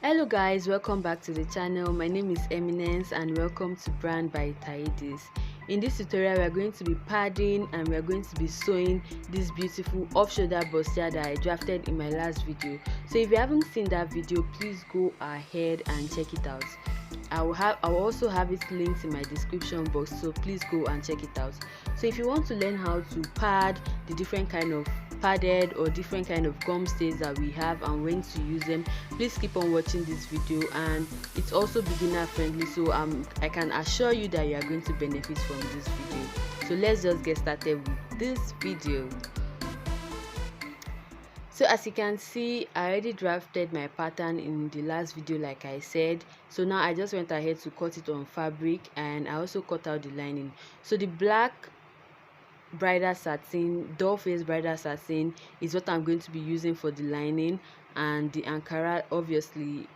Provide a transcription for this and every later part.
Hello guys, welcome back to the channel. My name is Eminence and welcome to Brand by Taidis. In this tutorial we are going to be padding and we are going to be sewing this beautiful off-shoulder bustier that I drafted in my last video. So if you haven't seen that video, please go ahead and check it out. I will also have it linked in my description box, so please go and check it out. So if you want to learn how to pad the different kind of padded or different kind of gum stays that we have and when to use them, please keep on watching this video. And it's also beginner friendly, so I can assure you that you are going to benefit from this video. So let's just get started with this video. So as you can see, I already drafted my pattern in the last video like I said. So now I just went ahead to cut it on fabric and I also cut out the lining. So the black bridal satin, doll face bridal satin is what I'm going to be using for the lining, and the Ankara obviously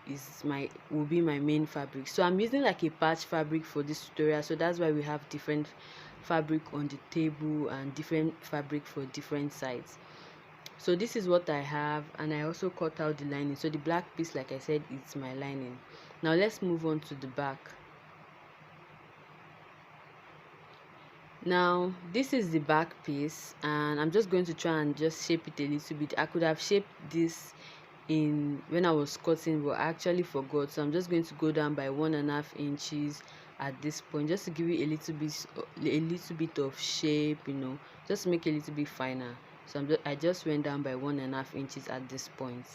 will be my main fabric. So I'm using like a patch fabric for this tutorial, so that's why we have different fabric on the table and different fabric for different sides. So this is what I have, and I also cut out the lining. So the black piece, like I said, is my lining. Now let's move on to the back. Now this is the back piece and I'm just going to try and just shape it a little bit. I could have shaped this in when I was cutting, but I actually forgot, so I'm just going to go down by 1.5 inches at this point, just to give it a little bit of shape, you know, just make it a little bit finer. So I just went down by 1.5 inches at this point.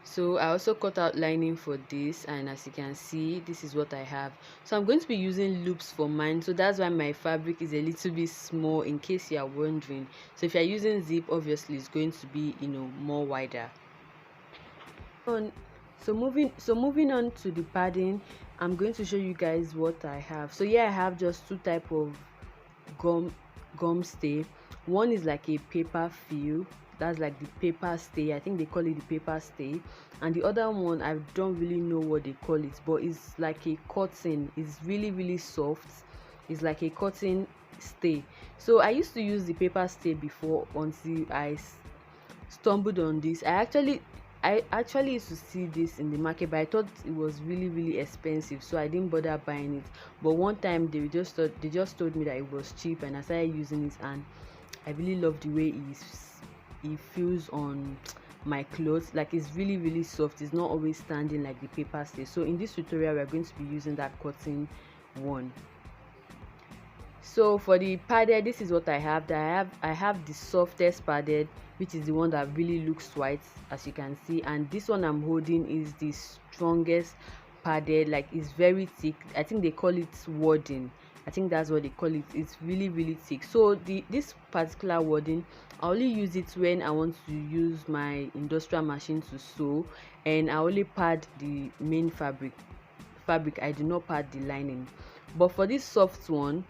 So I also cut out lining for this, and as you can see, this is what I have. So I'm going to be using loops for mine, so that's why my fabric is a little bit small, in case you are wondering. So if you're using zip, obviously it's going to be, you know, more wider. So moving on to the padding, I'm going to show you guys what I have. So yeah, I have just two type of gum stay. One is like a paper feel, that's like the paper stay, I think they call it the paper stay, and the other one I don't really know what they call it, but it's like a cotton. It's really soft. It's like a cotton stay. So I used to use the paper stay before until I stumbled on this. I actually used to see this in the market, but I thought it was really expensive, so I didn't bother buying it. But one time they just told me that it was cheap, and I started using it, and I really love the way it feels on my clothes. Like, it's really soft. It's not always standing like the paper stay. So in this tutorial we are going to be using that cotton one. So for the padded, this is what I have. I have the softest padded, which is the one that really looks white, as you can see, and this one I'm holding is the strongest padded. Like, it's very thick. I think they call it wadding. I think that's what they call it. It's really thick. So this particular wadding, I only use it when I want to use my industrial machine to sew, and I only pad the main fabric. I do not pad the lining. But for this soft one,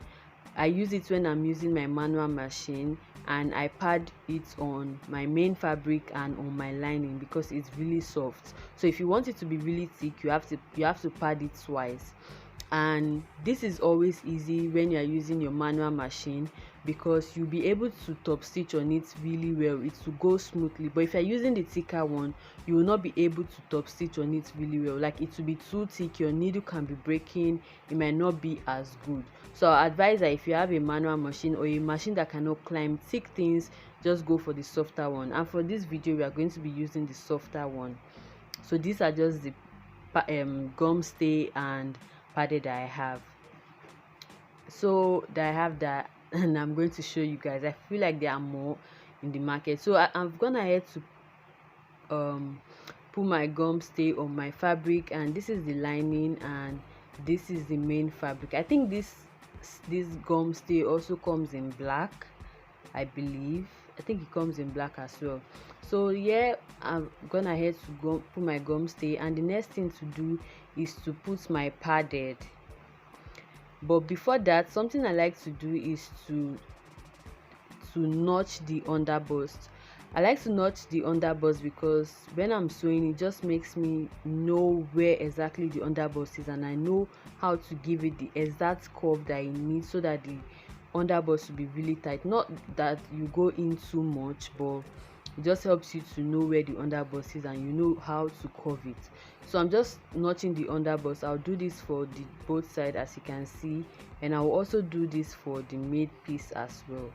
I use it when I'm using my manual machine, and I pad it on my main fabric and on my lining because it's really soft. So if you want it to be really thick, you have to pad it twice. And this is always easy when you are using your manual machine, because you'll be able to top stitch on it really well. It will go smoothly. But if you're using the thicker one, you will not be able to top stitch on it really well. Like, it will be too thick, your needle can be breaking, it might not be as good. So I advise that if you have a manual machine or a machine that cannot climb thick things, just go for the softer one. And for this video we are going to be using the softer one. So these are just the gum stay and padded that I have. So that I have that and I'm going to show you guys. I feel like there are more in the market, so I've gone ahead to put my gum stay on my fabric, and this is the lining and this is the main fabric. I think this gum stay also comes in black, I believe. I think it comes in black as well. So yeah, I've gone ahead to go put my gum stay, and the next thing to do is to put my padded. But before that, something I like to do is to notch the underbust. I like to notch the underbust because when I'm sewing, it just makes me know where exactly the underbust is, and I know how to give it the exact curve that I need, so that the underbust will be really tight. Not that you go in too much, but It just helps you to know where the underbust is and you know how to curve it. So I'm just notching the underbust. I'll do this for the both side, as you can see, and I'll also do this for the mid piece as well.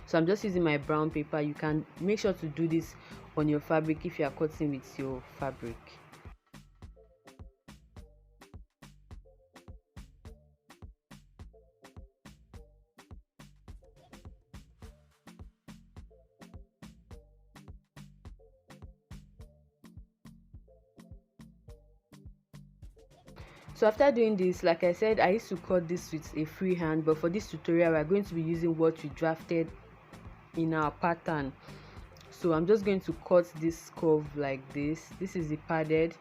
So I'm just using my brown paper. You can make sure to do this on your fabric if you are cutting with your fabric. So after doing this, like I said, I used to cut this with a free hand, but for this tutorial we're going to be using what we drafted in our pattern. So I'm just going to cut this curve like this. This is the padded,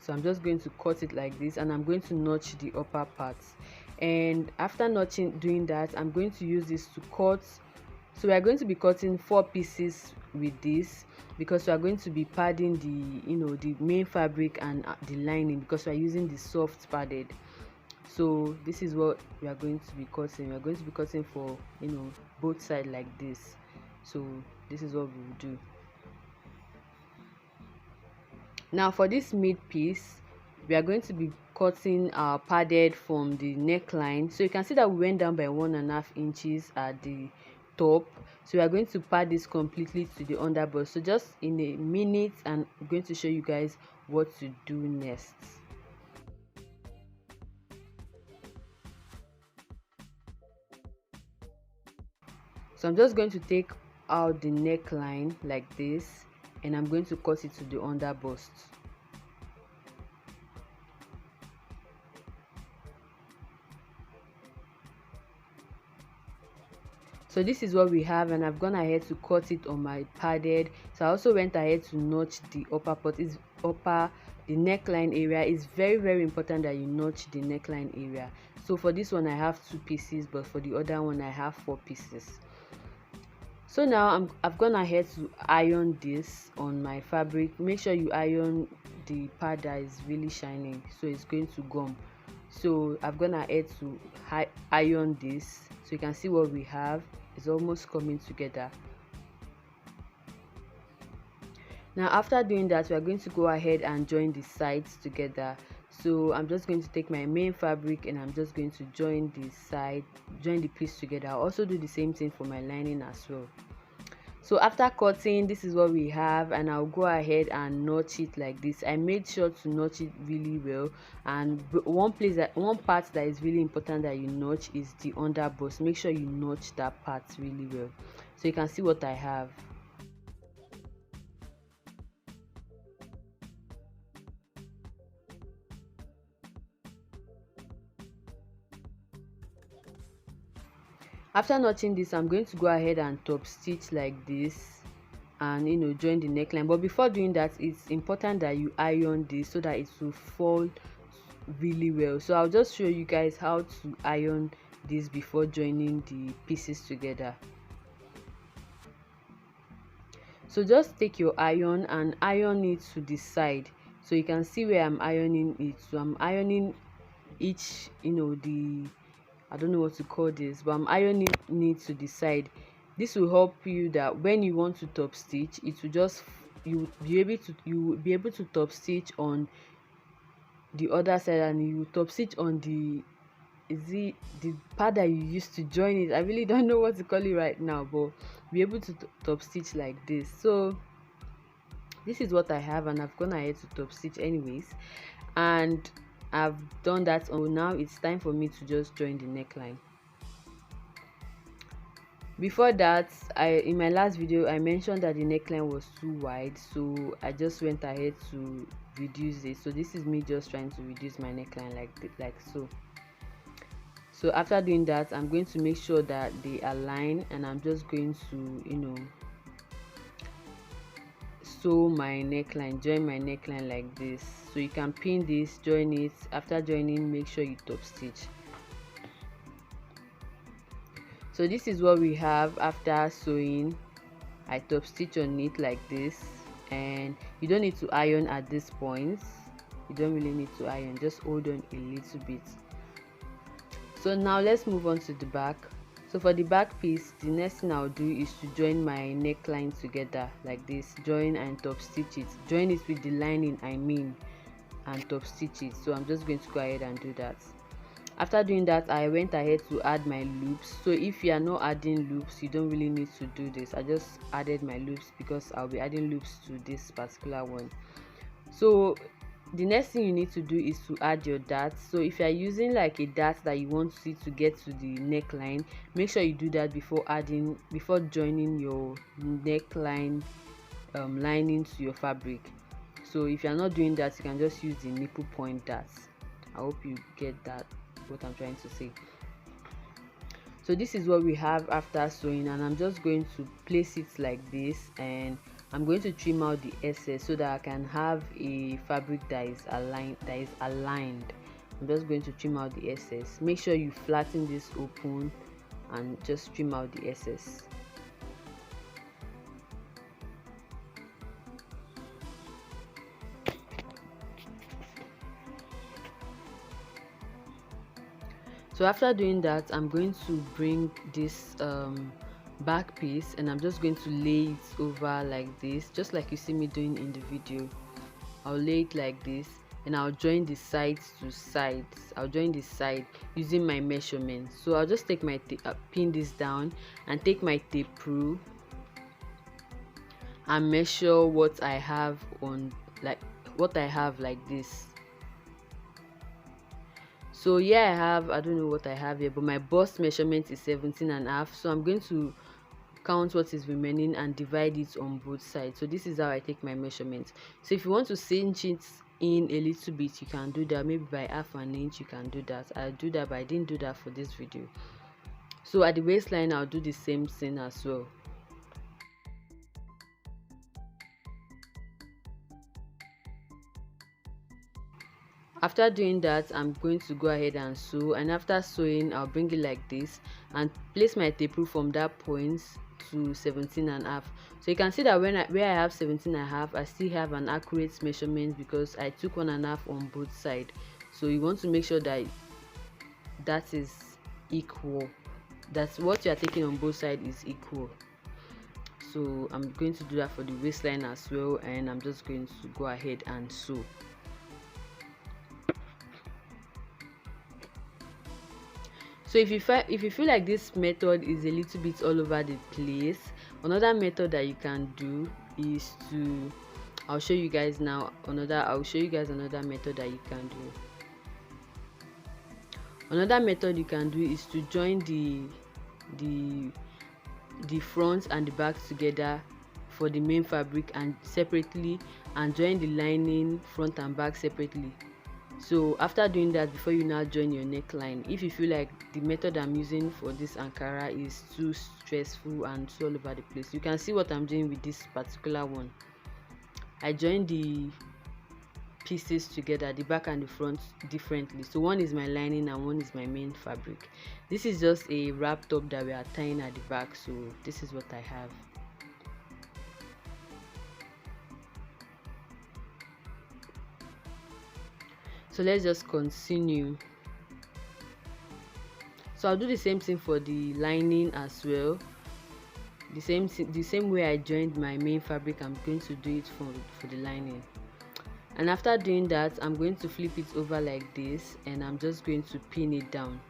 so I'm just going to cut it like this, and I'm going to notch the upper parts. And after notching, doing that, I'm going to use this to cut. So we are going to be cutting 4 pieces with this, because we are going to be padding the the main fabric and the lining, because we are using the soft padded. So this is what we are going to be cutting. We are going to be cutting for both sides like this. So this is what we will do. Now for this mid piece, we are going to be cutting our padded from the neckline. So you can see that we went down by 1.5 inches at the top. So we are going to pad this completely to the underbust. So just in a minute, I'm going to show you guys what to do next. So I'm just going to take out the neckline like this, and I'm going to cut it to the underbust. So this is what we have, and I've gone ahead to cut it on my padded. So I also went ahead to notch the upper part. The neckline area is very important that you notch the neckline area. So for this one I have 2 pieces, but for the other one I have 4 pieces. So now I've gone ahead to iron this on my fabric. Make sure you iron the part that is really shining, so it's going to gum. So I've gone ahead to iron this, so you can see what we have is almost coming together. Now after doing that, we are going to go ahead and join the sides together. So I'm just going to take my main fabric and I'm just going to join the piece together. I'll also do the same thing for my lining as well. So after cutting, this is what we have, and I'll go ahead and notch it like this. I made sure to notch it really well, and one part that is really important that you notch is the underbust. Make sure you notch that part really well, so you can see what I have. After notching this, I'm going to go ahead and top stitch like this, and join the neckline. But before doing that, it's important that you iron this so that it will fall really well. So I'll just show you guys how to iron this before joining the pieces together. So just take your iron and iron it to the side, so you can see where I'm ironing it. So I'm ironing each I don't know what to call this, but I'm ironing it to the side. This will help you that when you want to top stitch, it will just you will be able to top stitch on the other side, and you top stitch on the part that you used to join it. I really don't know what to call it right now, but be able to top stitch like this. So this is what I have, and I've gone ahead to top stitch anyways, and I've done that. So now it's time for me to just join the neckline. Before that, in my last video I mentioned that the neckline was too wide, so I just went ahead to reduce it. So this is me just trying to reduce my neckline like so. So after doing that, I'm going to make sure that they align, and I'm just going to sew my neckline, join my neckline like this. So you can pin this, join it. After joining, make sure you top stitch. So this is what we have after sewing. I top stitch on it like this, and you don't need to iron at this point. You don't really need to iron, just hold on a little bit. So now let's move on to the back. So for the back piece, the next thing I'll do is to join my neckline together like this. Join and top stitch it. Join it with the lining, and top stitch it. So I'm just going to go ahead and do that. After doing that, I went ahead to add my loops. So if you are not adding loops, you don't really need to do this. I just added my loops because I'll be adding loops to this particular one. So the next thing you need to do is to add your darts. So if you are using like a dart that you want it to get to the neckline, make sure you do that before joining your neckline lining to your fabric. So if you are not doing that, you can just use the nipple point darts. I hope you get that, what I'm trying to say. So this is what we have after sewing, and I'm just going to place it like this, and I'm going to trim out the excess so that I can have a fabric that is aligned. I'm just going to trim out the excess. Make sure you flatten this open and just trim out the excess. So after doing that, I'm going to bring this back piece and I'm just going to lay it over like this, just like you see me doing in the video. I'll lay it like this and I'll join the sides to sides. I'll join the side using my measurement. So I'll just take my pin this down and take my tape rule and measure what I have like this. So yeah, I don't know what I have here, but my bust measurement is 17.5. So I'm going to count what is remaining and divide it on both sides. So this is how I take my measurement. So if you want to cinch it in a little bit, you can do that. Maybe by half an inch, you can do that. I'll do that, but I didn't do that for this video. So at the waistline, I'll do the same thing as well. After doing that, I'm going to go ahead and sew, and after sewing, I'll bring it like this and place my tape rule from that point to 17.5. So you can see that where I have 17.5, I still have an accurate measurement because I took 1.5 on both sides. So you want to make sure that that is equal. That's what you are taking on both sides is equal. So I'm going to do that for the waistline as well, and I'm just going to go ahead and sew. So if you feel like this method is a little bit all over the place, another method that you can do is to I'll show you guys another method that you can do. Another method you can do is to join the front and the back together for the main fabric and separately, and join the lining front and back separately. So after doing that, before you now join your neckline, if you feel like the method I'm using for this Ankara is too stressful and too all over the place, you can see what I'm doing with this particular one. I join the pieces together, the back and the front, differently. So one is my lining and one is my main fabric. This is just a wrap top that we are tying at the back, so this is what I have. So let's just continue. So I'll do the same thing for the lining as well. The same way I joined my main fabric, I'm going to do it for the lining. And after doing that, I'm going to flip it over like this and I'm just going to pin it down.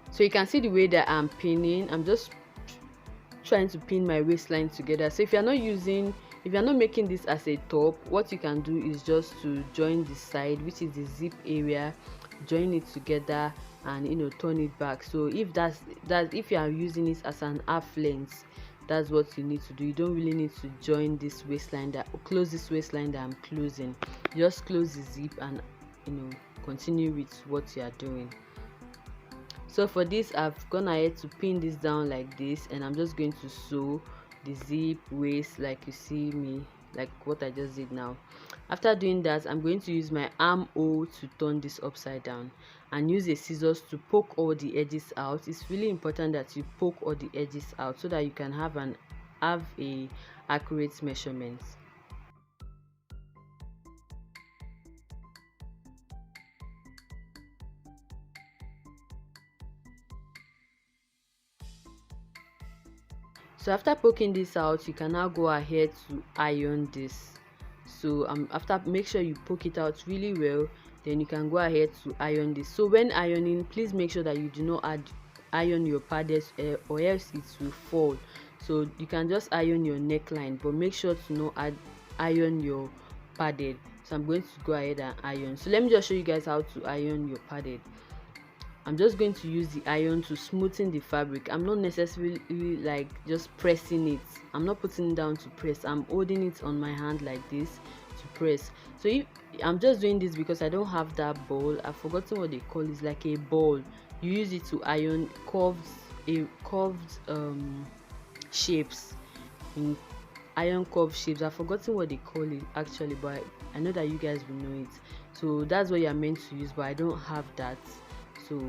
So you can see the way that I'm pinning. I'm just trying to pin my waistline together. So if you're not making this as a top, what you can do is just to join the side, which is the zip area, join it together and turn it back. So if you are using it as an half length, that's what you need to do. You don't really need to join this waistline close this waistline that I'm closing. Just close the zip and continue with what you are doing. So for this, I've gone ahead to pin this down like this, and I'm just going to sew the zip waist like you see me, like what I just did now. After doing that, I'm going to use my armhole to turn this upside down and use a scissors to poke all the edges out. It's really important that you poke all the edges out so that you can have a accurate measurement. So after poking this out, you can now go ahead to iron this. So after, make sure you poke it out really well, then you can go ahead to iron this. So when ironing, please make sure that you do not iron your padded, or else it will fall. So you can just iron your neckline, but make sure to not iron your padded. So I'm going to go ahead and iron. So let me just show you guys how to iron your padded. I'm just going to use the iron to smoothen the fabric. I'm not necessarily like just pressing it. I'm not putting it down to press. I'm holding it on my hand like this to press. So if I'm just doing this because I don't have that ball. I've forgotten what they call it. It's like a ball. You use it to iron curved shapes. In iron curved shapes, I've forgotten what they call it actually, but I know that you guys will know it. So that's what you're meant to use, but I don't have that. So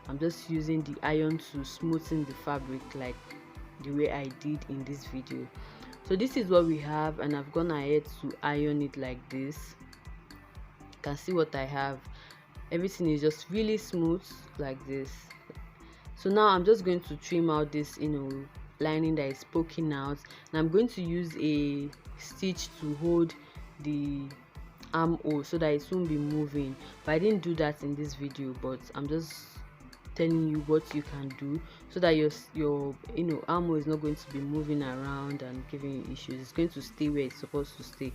I'm just using the iron to smoothen the fabric like the way I did in this video. So this is what we have, and I've gone ahead to iron it like this. You can see what I have. Everything is just really smooth like this. So now I'm just going to trim out this lining that is poking out, and I'm going to use a stitch to hold the armhole so that it won't be moving. But I didn't do that in this video, but I'm just telling you what you can do so that your armhole is not going to be moving around and giving you issues. It's going to stay where it's supposed to stay.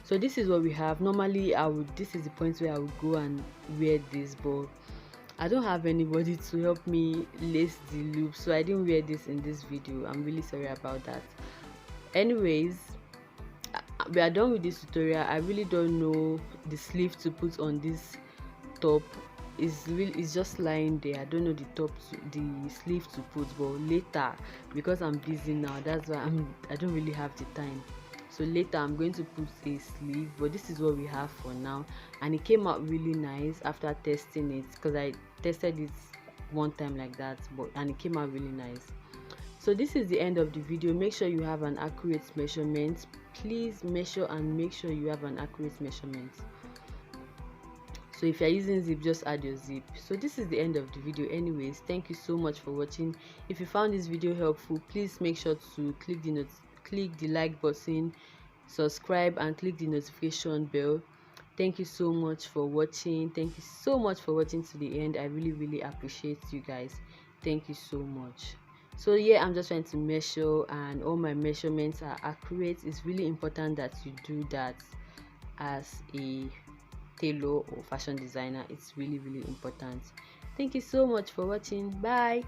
So this is what we have. Normally this is the point where I would go and wear this, but I don't have anybody to help me lace the loop, so I didn't wear this in this video. I'm really sorry about that. Anyways, we are done with this tutorial. I really don't know the sleeve to put on this top. It's just lying there. I don't know the sleeve to put, but later, because I'm busy now, that's why I don't really have the time. So later I'm going to put a sleeve, but this is what we have for now, and it came out really nice after testing it, because I tested it one time like that, and it came out really nice. So this is the end of the video. Make sure you have an accurate measurement. Please measure and make sure you have an accurate measurement. So if you're using zip, just add your zip. So this is the end of the video. Anyways, thank you so much for watching. If you found this video helpful, please make sure to click the like button, subscribe, and click the notification bell. Thank you so much for watching. Thank you so much for watching to the end. I really appreciate you guys. Thank you so much. So yeah, I'm just trying to measure, and all my measurements are accurate. It's really important that you do that as a tailor or fashion designer. It's really important. Thank you so much for watching. Bye.